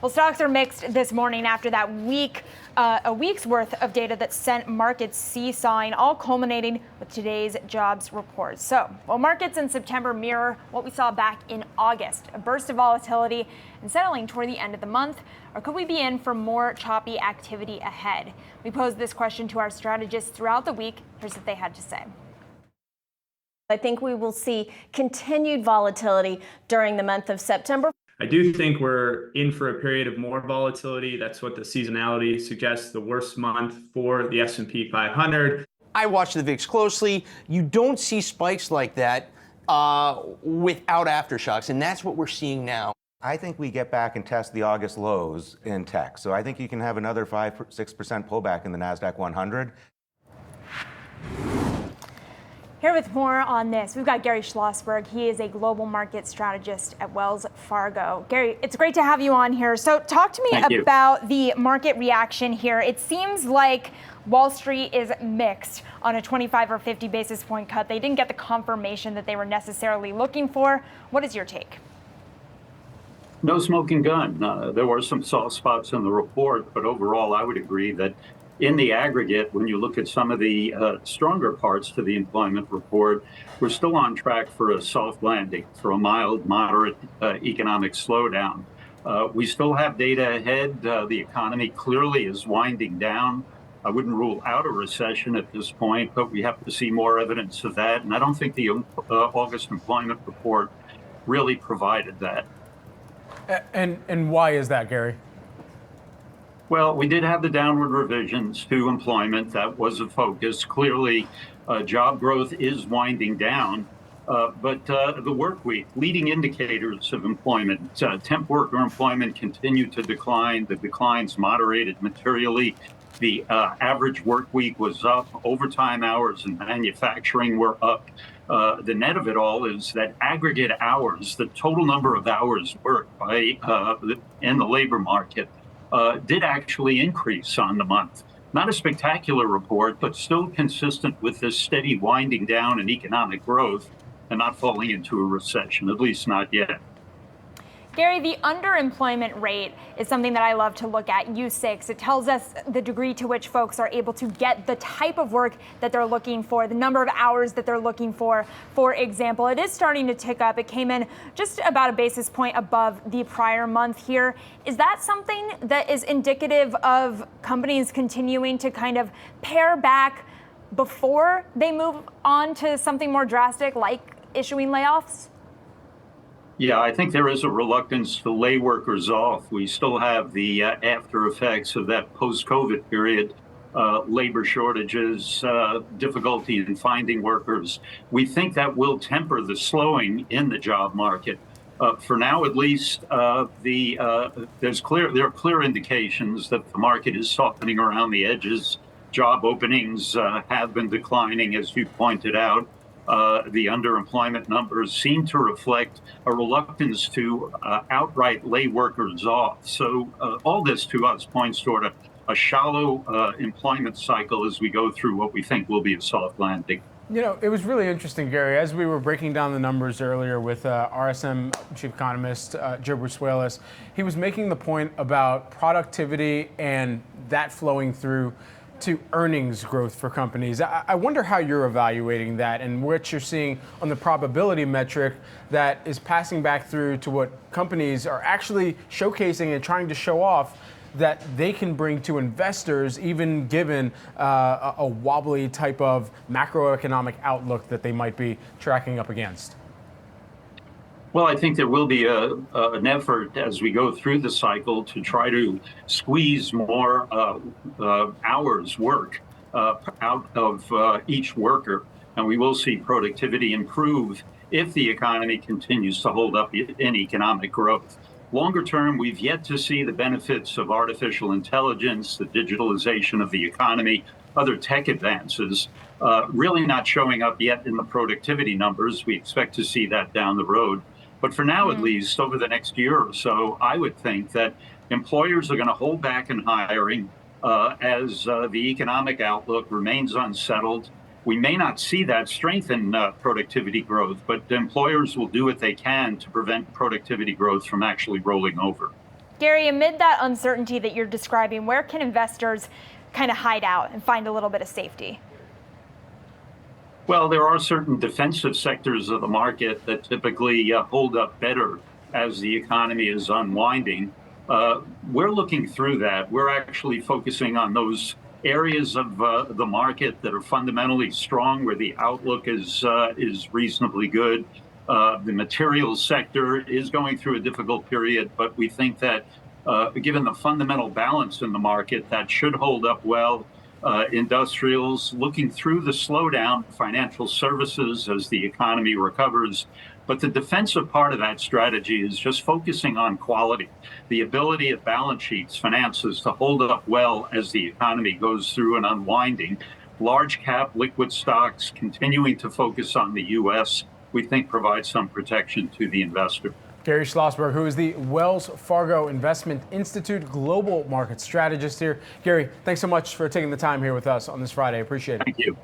Well, stocks are mixed this morning after that a week's worth of data that sent markets seesawing, all culminating with today's jobs report. So, will markets in September mirror what we saw back in August, a burst of volatility and settling toward the end of the month, or could we be in for more choppy activity ahead? We posed this question to our strategists throughout the week. Here's what they had to say. I think we will see continued volatility during the month of September. I do think we're in for a period of more volatility. That's what the seasonality suggests, the worst month for the S&P 500. I watch the VIX closely. You don't see spikes like that without aftershocks, and that's what we're seeing now. I think we get back and test the August lows in tech. So I think you can have another 5-6% pullback in the NASDAQ 100. Here with more on this, we've got Gary Schlossberg. He is a global market strategist at Wells Fargo. Gary, it's great to have you on here. So talk to me about the market reaction here. It seems like Wall Street is mixed on a 25 or 50 basis point cut. They didn't get the confirmation that they were necessarily looking for. What is your take? No smoking gun. There were some soft spots in the report, but overall I would agree that in the aggregate, when you look at some of the stronger parts to the employment report, we're still on track for a soft landing, for a mild, moderate economic slowdown. We still have data ahead. The economy clearly is winding down. I wouldn't rule out a recession at this point, but we have to see more evidence of that. And I don't think the August employment report really provided that. And why is that, Gary? Well, we did have the downward revisions to employment. That was a focus. Clearly, job growth is winding down. But the work week, leading indicators of employment, temp worker employment continued to decline. The declines moderated materially. The average work week was up. Overtime hours in manufacturing were up. The net of it all is that aggregate hours, the total number of hours worked by in the labor market, did actually increase on the month. Not a spectacular report, but still consistent with this steady winding down in economic growth and not falling into a recession, at least not yet. Gary, the underemployment rate is something that I love to look at, U6. It tells us the degree to which folks are able to get the type of work that they're looking for, the number of hours that they're looking for example. It is starting to tick up. It came in just about a basis point above the prior month here. Is that something that is indicative of companies continuing to kind of pare back before they move on to something more drastic like issuing layoffs? Yeah, I think there is a reluctance to lay workers off. We still have the after effects of that post-COVID period, labor shortages, difficulty in finding workers. We think that will temper the slowing in the job market. For now, at least, there are clear indications that the market is softening around the edges. Job openings have been declining, as you pointed out. The underemployment numbers seem to reflect a reluctance to outright lay workers off. So all this to us points toward a shallow employment cycle as we go through what we think will be a soft landing. You know, it was really interesting, Gary, as we were breaking down the numbers earlier with RSM chief economist Joe Bruce. He was making the point about productivity and that flowing through to earnings growth for companies. I wonder how you're evaluating that and what you're seeing on the probability metric that is passing back through to what companies are actually showcasing and trying to show off that they can bring to investors, even given a wobbly type of macroeconomic outlook that they might be tracking up against. Well, I think there will be an effort as we go through the cycle to try to squeeze more hours work out of each worker. And we will see productivity improve if the economy continues to hold up in economic growth. Longer term, we've yet to see the benefits of artificial intelligence, the digitalization of the economy, other tech advances, really not showing up yet in the productivity numbers. We expect to see that down the road. But for now, at least, over the next year or so, I would think that employers are going to hold back in hiring as the economic outlook remains unsettled. We may not see that strengthen productivity growth, but employers will do what they can to prevent productivity growth from actually rolling over. Gary, amid that uncertainty that you're describing, where can investors kind of hide out and find a little bit of safety? Well, there are certain defensive sectors of the market that typically hold up better as the economy is unwinding. We're looking through that. We're actually focusing on those areas of the market that are fundamentally strong, where the outlook is reasonably good. The materials sector is going through a difficult period, but we think that given the fundamental balance in the market, that should hold up well. Industrials, looking through the slowdown, financial services as the economy recovers. But the defensive part of that strategy is just focusing on quality, the ability of balance sheets, finances to hold up well as the economy goes through an unwinding. Large cap liquid stocks continuing to focus on the U.S., we think provides some protection to the investor. Gary Schlossberg, who is the Wells Fargo Investment Institute Global Market Strategist here. Gary, thanks so much for taking the time here with us on this Friday. Appreciate it. Thank you.